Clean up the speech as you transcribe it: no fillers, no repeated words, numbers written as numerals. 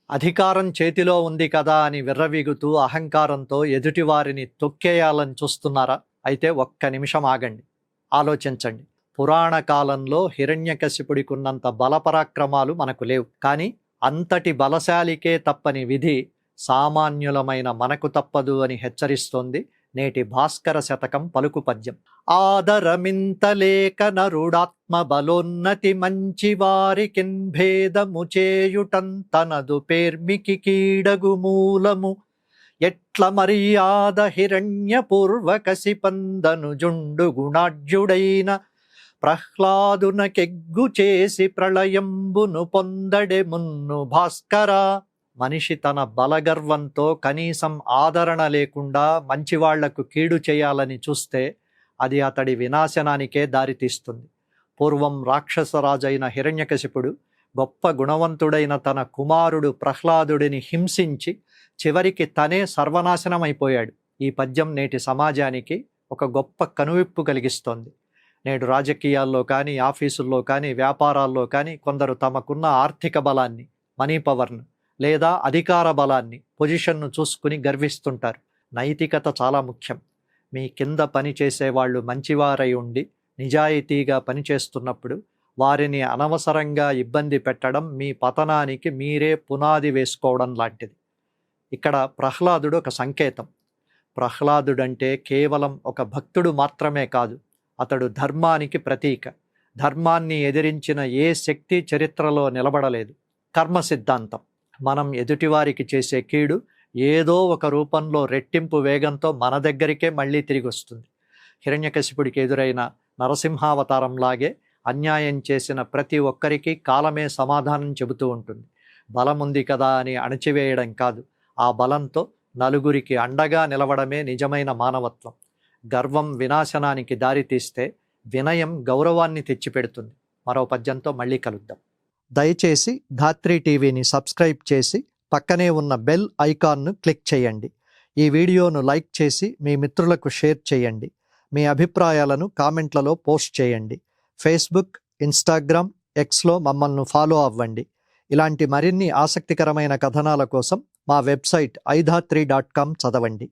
అధికారం చేతిలో ఉంది కదా అని విర్రవీగుతూ అహంకారంతో ఎదుటివారిని తొక్కేయాలని చూస్తున్నారా? అయితే ఒక్క నిమిషం ఆగండి, ఆలోచించండి. పురాణ కాలంలో హిరణ్యకశిపుడికున్నంత బలపరాక్రమాలు మనకు లేవు. కానీ అంతటి బలశాలికే తప్పని విధి సామాన్యులమైన మనకు తప్పదు అని హెచ్చరిస్తోంది నేటి భాస్కర శతకం పలుకు పద్యం. ఆదరమింతలేక నరుడాత్మ బలోన్నతి మంచి వారికిన్ భేదము చేయుటం తనదు పేర్మికి కీడగు మూలము. ఎట్ల మర్యాద హిరణ్య పూర్వకసి పందను జుండు గుణాఢ్యుడైన ప్రహ్లాదునకెగ్గు చేసి ప్రళయంబును పొందడె మున్ను భాస్కరా. మనిషి తన బలగర్వంతో కనీసం ఆదరణ లేకుండా మంచివాళ్లకు కీడు చేయాలని చూస్తే అది అతడి వినాశనానికే దారితీస్తుంది. పూర్వం రాక్షసరాజైన హిరణ్యకశిపుడు గొప్ప గుణవంతుడైన తన కుమారుడు ప్రహ్లాదుడిని హింసించి చివరికి తనే సర్వనాశనమైపోయాడు. ఈ పద్యం నేటి సమాజానికి ఒక గొప్ప కనువిప్పు కలిగిస్తోంది. నేడు రాజకీయాల్లో కానీ, ఆఫీసుల్లో కానీ, వ్యాపారాల్లో కానీ కొందరు తమకున్న ఆర్థిక బలాన్ని, మనీ పవర్ను లేదా అధికార బలాన్ని, పొజిషన్ను చూసుకుని గర్విస్తుంటారు. నైతికత చాలా ముఖ్యం. మీ కింద పనిచేసే వాళ్ళు మంచివారై ఉండి నిజాయితీగా పనిచేస్తున్నప్పుడు వారిని అనవసరంగా ఇబ్బంది పెట్టడం మీ పతనానికి మీరే పునాది వేసుకోవడం లాంటిది. ఇక్కడ ప్రహ్లాదుడు ఒక సంకేతం. ప్రహ్లాదుడంటే కేవలం ఒక భక్తుడు మాత్రమే కాదు, అతడు ధర్మానికి ప్రతీక. ధర్మాన్ని ఎదిరించిన ఏ శక్తి చరిత్రలో నిలబడలేదు. కర్మ సిద్ధాంతం. మనం ఎదుటివారికి చేసే కీడు ఏదో ఒక రూపంలో రెట్టింపు వేగంతో మన దగ్గరికే మళ్ళీ తిరిగి వస్తుంది. హిరణ్యకశిపుడికి ఎదురైన నరసింహావతారంలాగే అన్యాయం చేసిన ప్రతి ఒక్కరికి కాలమే సమాధానం చెబుతూ ఉంటుంది. బలం ఉంది కదా అని అణచివేయడం కాదు, ఆ బలంతో నలుగురికి అండగా నిలవడమే నిజమైన మానవత్వం. గర్వం వినాశనానికి దారితీస్తే వినయం గౌరవాన్ని తెచ్చిపెడుతుంది. మరో పద్యంతో మళ్ళీ కలుద్దాం. దయచేసి ధాత్రి టీవీని సబ్స్క్రైబ్ చేసి పక్కనే ఉన్న బెల్ ఐకాన్ను క్లిక్ చేయండి. ఈ వీడియోను లైక్ చేసి మీ మిత్రులకు షేర్ చేయండి. మీ అభిప్రాయాలను కామెంట్లలో పోస్ట్ చేయండి. ఫేస్బుక్, ఇన్స్టాగ్రామ్, ఎక్స్లో మమ్మల్ని ఫాలో అవ్వండి. ఇలాంటి మరిన్ని ఆసక్తికరమైన కథనాల కోసం మా వెబ్సైట్ iDhatri.com చదవండి.